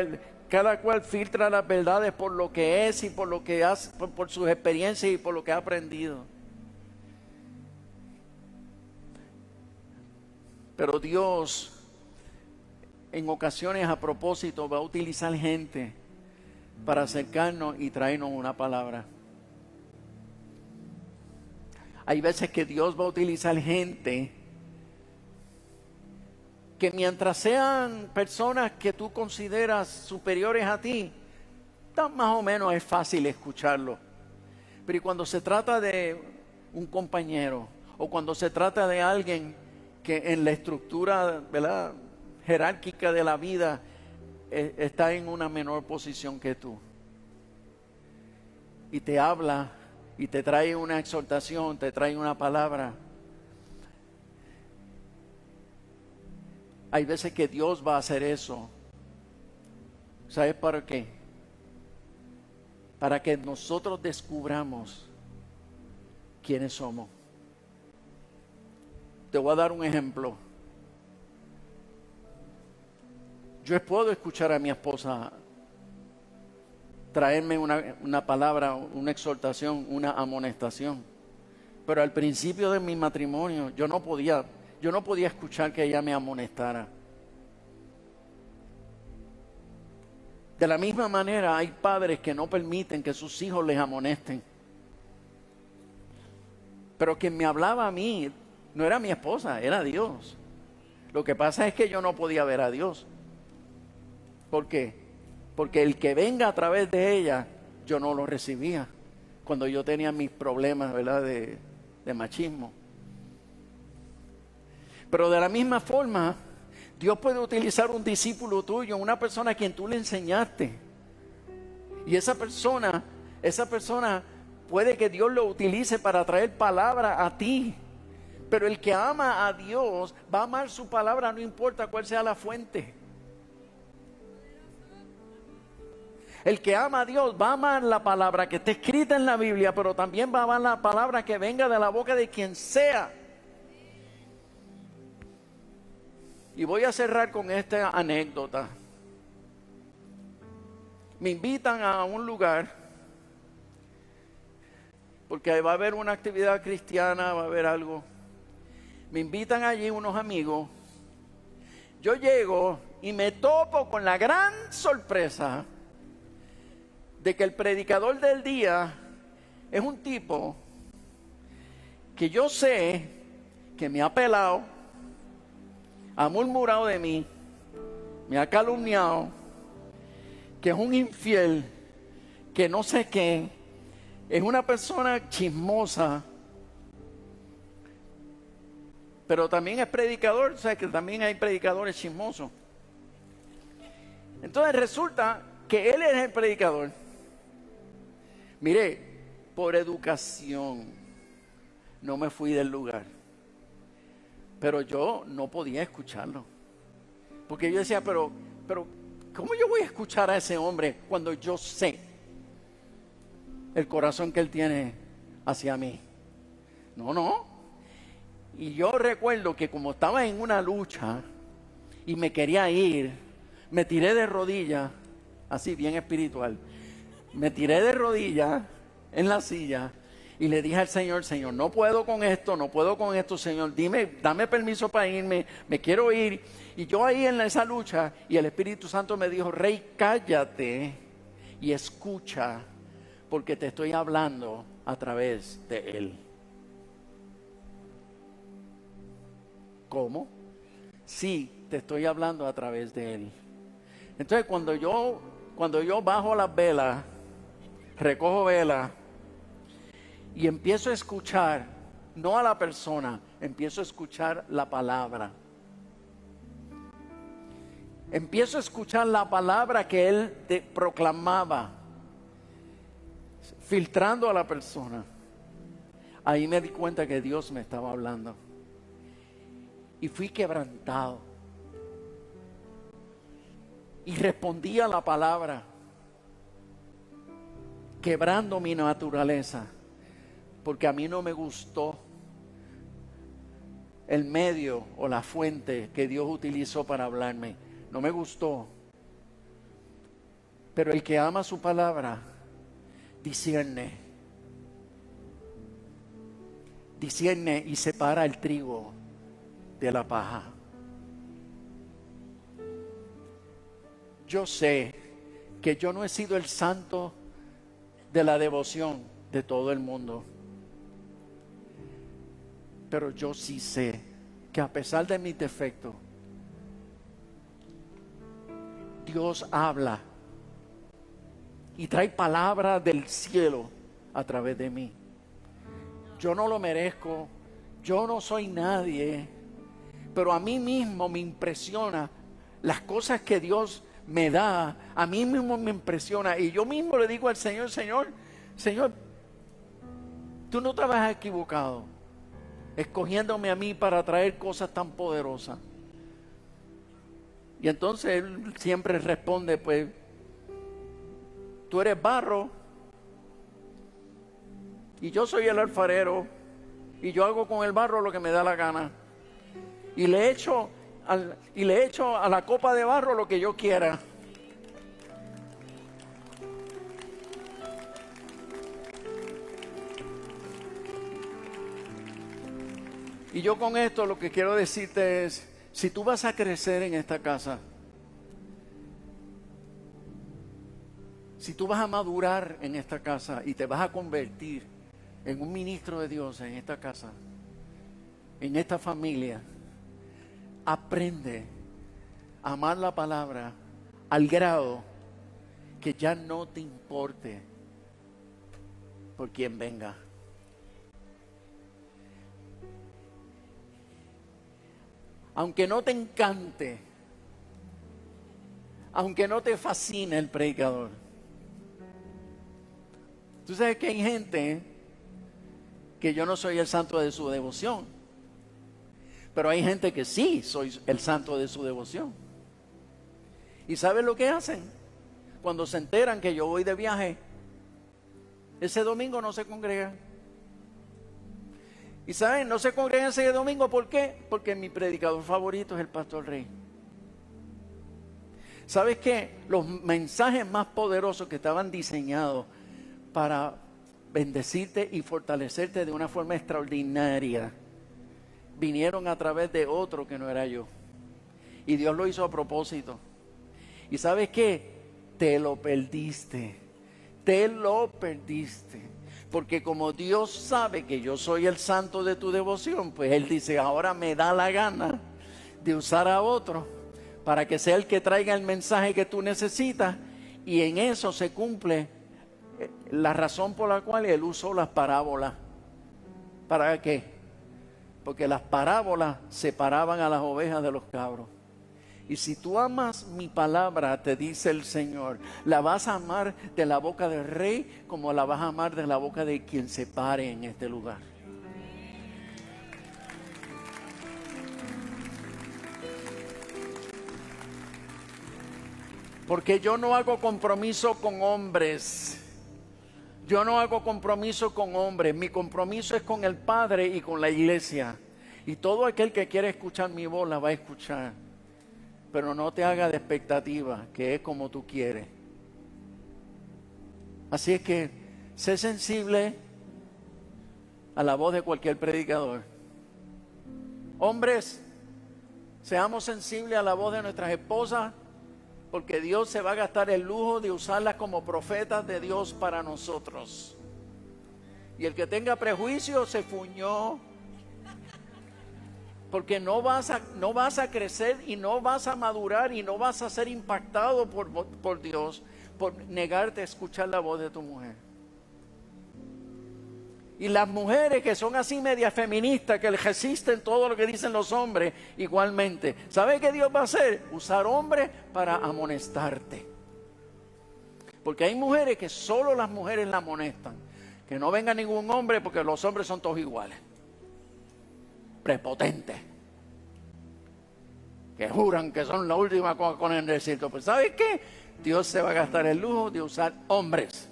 verdades por lo que es y por lo que hace, por sus experiencias y por lo que ha aprendido. Pero Dios, en ocasiones a propósito, va a utilizar gente para acercarnos y traernos una palabra. Hay veces que Dios va a utilizar gente que mientras sean personas que tú consideras superiores a ti, tan más o menos es fácil escucharlo. Pero cuando se trata de un compañero o cuando se trata de alguien que en la estructura, ¿verdad?, jerárquica de la vida está en una menor posición que tú y te habla y te trae una exhortación, te trae una palabra, hay veces que Dios va a hacer eso. ¿Sabes para qué? Para que nosotros descubramos quiénes somos. Te voy a dar un ejemplo. Yo puedo escuchar a mi esposa traerme una palabra, una exhortación, una amonestación. Pero al principio de mi matrimonio yo no podía escuchar que ella me amonestara. De la misma manera hay padres que no permiten que sus hijos les amonesten. Pero quien me hablaba a mí no era mi esposa, era Dios. Lo que pasa es que yo no podía ver a Dios. ¿Por qué? Porque el que venga a través de ella, yo no lo recibía. Cuando yo tenía mis problemas, ¿verdad?, de machismo. Pero de la misma forma, Dios puede utilizar un discípulo tuyo, una persona a quien tú le enseñaste. Y esa persona puede que Dios lo utilice para traer palabra a ti. Pero el que ama a Dios va a amar su palabra, no importa cuál sea la fuente. El que ama a Dios va a amar la palabra que está escrita en la Biblia, pero también va a amar la palabra que venga de la boca de quien sea. Y voy a cerrar con esta anécdota. Me invitan a un lugar, porque va a haber una actividad cristiana, va a haber algo. Me invitan allí unos amigos. Yo llego y me topo con la gran sorpresa de que el predicador del día es un tipo que yo sé que me ha pelado, ha murmurado de mí, me ha calumniado, que es un infiel, que no sé qué, es una persona chismosa, pero también es predicador, o sea que también hay predicadores chismosos. Entonces resulta que él es el predicador. Mire, por educación, no me fui del lugar. Pero yo no podía escucharlo. Porque yo decía, pero, ¿cómo yo voy a escuchar a ese hombre cuando yo sé el corazón que él tiene hacia mí? No. Y yo recuerdo que como estaba en una lucha y me quería ir, me tiré de rodillas, así bien espiritual, me tiré de rodillas en la silla y le dije al Señor, Señor, no puedo con esto, Señor, dame permiso para irme, me quiero ir. Y yo ahí en esa lucha, y el Espíritu Santo me dijo, Rey, cállate y escucha, porque te estoy hablando a través de él. ¿Cómo? Sí, te estoy hablando a través de él. Entonces cuando yo bajo las velas, recojo velas y empiezo a escuchar, no a la persona, empiezo a escuchar la palabra. Empiezo a escuchar la palabra que él proclamaba, filtrando a la persona. Ahí me di cuenta que Dios me estaba hablando. Y fui quebrantado. Y respondí a la palabra, quebrando mi naturaleza, porque a mí no me gustó el medio o la fuente que Dios utilizó para hablarme. No me gustó. Pero el que ama su palabra discierne y separa el trigo de la paja. Yo sé que yo no he sido el santo de la devoción de todo el mundo, pero yo sí sé que a pesar de mis defectos, Dios habla y trae palabra del cielo a través de mí. Yo no lo merezco, yo no soy nadie, pero a mí mismo me impresiona las cosas que Dios me da. A mí mismo me impresiona y yo mismo le digo al Señor, Señor, tú no te habías equivocado escogiéndome a mí para traer cosas tan poderosas. Y entonces Él siempre responde, pues, tú eres barro y yo soy el alfarero y yo hago con el barro lo que me da la gana. Y le echo a la copa de barro lo que yo quiera. Y yo con esto lo que quiero decirte es, si tú vas a crecer en esta casa, si tú vas a madurar en esta casa y te vas a convertir en un ministro de Dios en esta casa, en esta familia, aprende a amar la palabra al grado que ya no te importe por quien venga. Aunque no te encante, aunque no te fascine el predicador. Tú sabes que hay gente que yo no soy el santo de su devoción, pero hay gente que sí soy el santo de su devoción. ¿Y sabes lo que hacen? Cuando se enteran que yo voy de viaje, ese domingo no se congregan. ¿Y saben? No se congregan ese domingo, ¿por qué? Porque mi predicador favorito es el Pastor Rey. ¿Sabes qué? Los mensajes más poderosos que estaban diseñados para bendecirte y fortalecerte de una forma extraordinaria vinieron a través de otro que no era yo. Y Dios lo hizo a propósito. ¿Y sabes qué? Te lo perdiste. Te lo perdiste. Porque como Dios sabe que yo soy el santo de tu devoción, pues Él dice, ahora me da la gana de usar a otro para que sea el que traiga el mensaje que tú necesitas. Y en eso se cumple la razón por la cual Él usó las parábolas. ¿Para qué? Porque las parábolas separaban a las ovejas de los cabros. Y si tú amas mi palabra, te dice el Señor, la vas a amar de la boca del rey como la vas a amar de la boca de quien se pare en este lugar. Porque yo no hago compromiso con hombres. Yo no hago compromiso con hombres. Mi compromiso es con el Padre y con la iglesia. Y todo aquel que quiere escuchar mi voz la va a escuchar. Pero no te haga de expectativa, que es como tú quieres. Así es que sé sensible a la voz de cualquier predicador. Hombres, seamos sensibles a la voz de nuestras esposas, porque Dios se va a gastar el lujo de usarlas como profetas de Dios para nosotros. Y el que tenga prejuicio se fuñó. Porque no vas a crecer y no vas a madurar y no vas a ser impactado por Dios por negarte a escuchar la voz de tu mujer. Y las mujeres que son así medias feministas, que resisten todo lo que dicen los hombres, igualmente. ¿Sabe qué Dios va a hacer? Usar hombres para amonestarte. Porque hay mujeres que solo las mujeres la amonestan. Que no venga ningún hombre porque los hombres son todos iguales. Prepotentes. Que juran que son la última con el desierto. Pues ¿sabes qué? Dios se va a gastar el lujo de usar hombres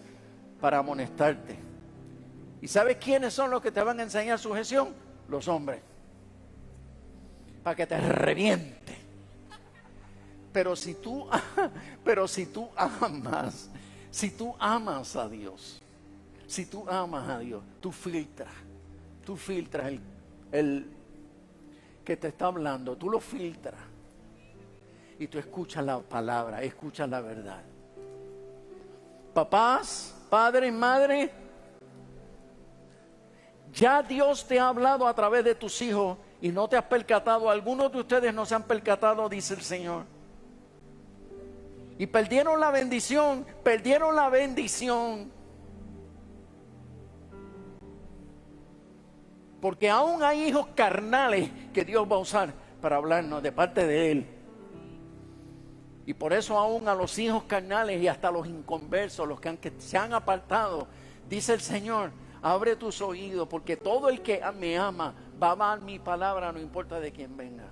para amonestarte. ¿Y sabes quiénes son los que te van a enseñar sujeción? Los hombres. Para que te reviente. Pero si tú amas a Dios, tú filtras el que te está hablando, tú lo filtras. Y tú escuchas la palabra, escuchas la verdad. Papás, padres, madres, ya Dios te ha hablado a través de tus hijos y no te has percatado. Algunos de ustedes no se han percatado, dice el Señor. Y perdieron la bendición. Porque aún hay hijos carnales que Dios va a usar para hablarnos de parte de Él. Y por eso aún a los hijos carnales y hasta los inconversos, los que se han apartado, dice el Señor, abre tus oídos, porque todo el que me ama va a amar mi palabra, no importa de quién venga.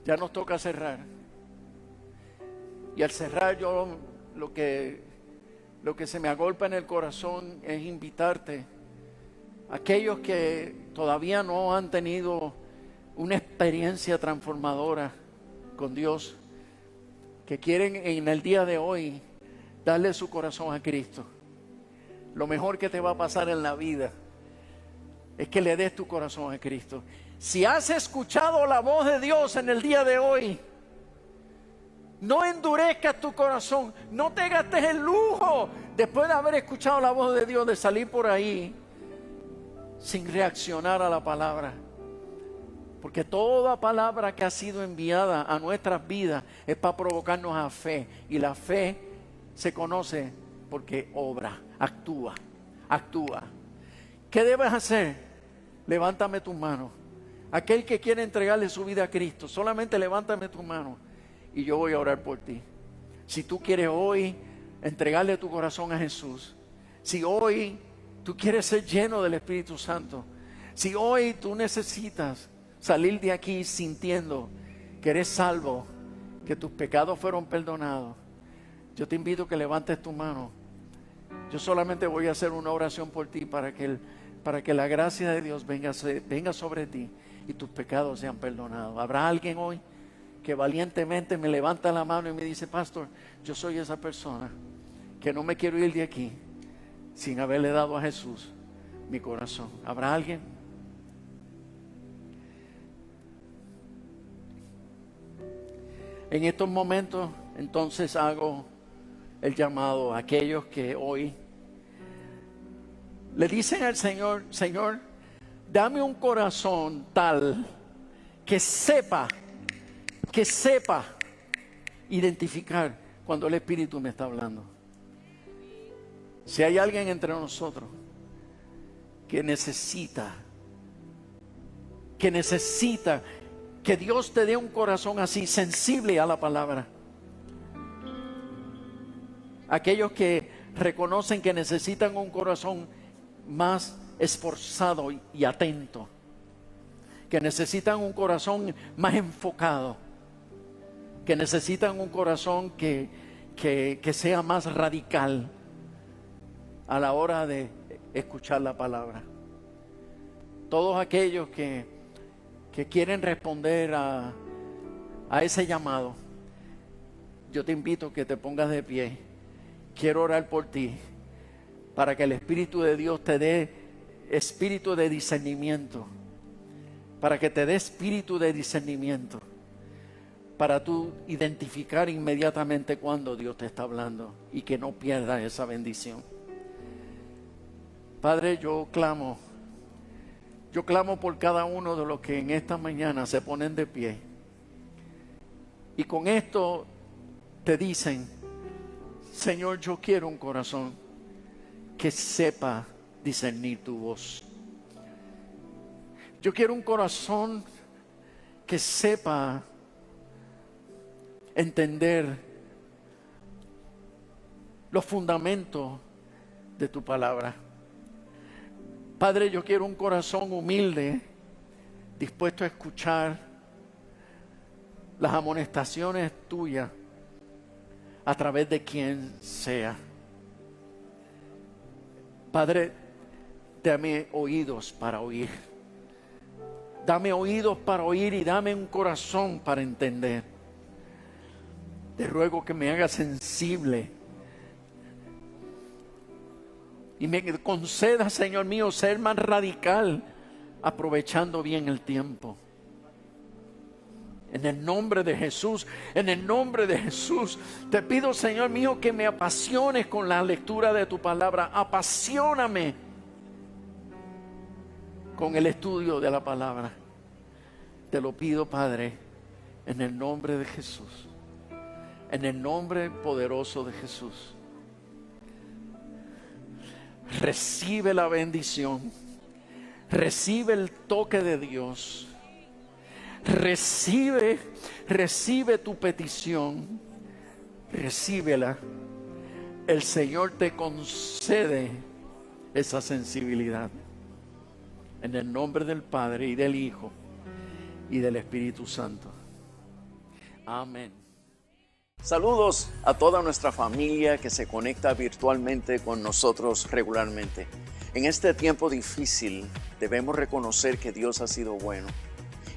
Ya nos toca cerrar. Y al cerrar yo lo que se me agolpa en el corazón es invitarte, aquellos que todavía no han tenido una experiencia transformadora con Dios, que quieren en el día de hoy darle su corazón a Cristo. Lo mejor que te va a pasar en la vida es que le des tu corazón a Cristo. Si has escuchado la voz de Dios en el día de hoy, no endurezcas tu corazón, no te gastes el lujo después de haber escuchado la voz de Dios de salir por ahí sin reaccionar a la palabra. Porque toda palabra que ha sido enviada a nuestras vidas es para provocarnos a fe. Y la fe se conoce porque obra, actúa. ¿Qué debes hacer? Levántame tu mano. Aquel que quiere entregarle su vida a Cristo, solamente levántame tu mano y yo voy a orar por ti. Si tú quieres hoy entregarle tu corazón a Jesús, si hoy tú quieres ser lleno del Espíritu Santo, si hoy tú necesitas salir de aquí sintiendo que eres salvo, que tus pecados fueron perdonados, yo te invito a que levantes tu mano. Yo solamente voy a hacer una oración por ti para que la gracia de Dios venga sobre ti y tus pecados sean perdonados. ¿Habrá alguien hoy que valientemente me levanta la mano y me dice: pastor, yo soy esa persona que no me quiero ir de aquí sin haberle dado a Jesús mi corazón? ¿Habrá alguien? En estos momentos, entonces, hago el llamado a aquellos que hoy le dicen al Señor: Señor, dame un corazón tal que sepa identificar cuando el Espíritu me está hablando. Si hay alguien entre nosotros que necesita que Dios te dé un corazón así, sensible a la palabra. Aquellos que reconocen que necesitan un corazón más esforzado y atento, que necesitan un corazón más enfocado, que necesitan un corazón que sea más radical a la hora de escuchar la palabra. Todos aquellos que quieren responder a ese llamado, yo te invito a que te pongas de pie. Quiero orar por ti, para que el Espíritu de Dios te dé espíritu de discernimiento, para que te dé espíritu de discernimiento, para tú identificar inmediatamente cuando Dios te está hablando y que no pierdas esa bendición. Padre, yo clamo por cada uno de los que en esta mañana se ponen de pie y con esto te dicen: Señor, yo quiero un corazón que sepa discernir tu voz. Yo quiero un corazón que sepa entender los fundamentos de tu palabra. Padre, yo quiero un corazón humilde, dispuesto a escuchar las amonestaciones tuyas a través de quien sea. Padre, dame oídos para oír. Dame oídos para oír y dame un corazón para entender. Te ruego que me hagas sensible y me conceda, Señor mío, ser más radical, aprovechando bien el tiempo. En el nombre de Jesús, te pido, Señor mío, que me apasiones con la lectura de tu palabra. Apasioname con el estudio de la palabra. Te lo pido, Padre, en el nombre de Jesús. En el nombre poderoso de Jesús. Recibe la bendición. Recibe el toque de Dios. Recibe tu petición. Recíbela. El Señor te concede esa sensibilidad. En el nombre del Padre y del Hijo y del Espíritu Santo. Amén. Saludos a toda nuestra familia que se conecta virtualmente con nosotros regularmente. En este tiempo difícil debemos reconocer que Dios ha sido bueno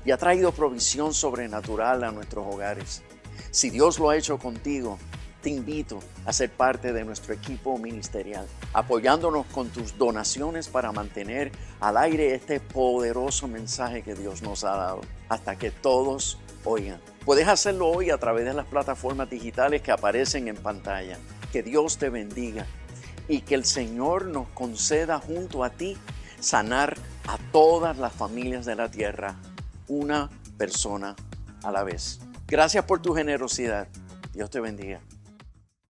y ha traído provisión sobrenatural a nuestros hogares. Si Dios lo ha hecho contigo, te invito a ser parte de nuestro equipo ministerial, apoyándonos con tus donaciones para mantener al aire este poderoso mensaje que Dios nos ha dado, hasta que todos oigan. Puedes hacerlo hoy a través de las plataformas digitales que aparecen en pantalla. Que Dios te bendiga y que el Señor nos conceda junto a ti sanar a todas las familias de la tierra, una persona a la vez. Gracias por tu generosidad. Dios te bendiga.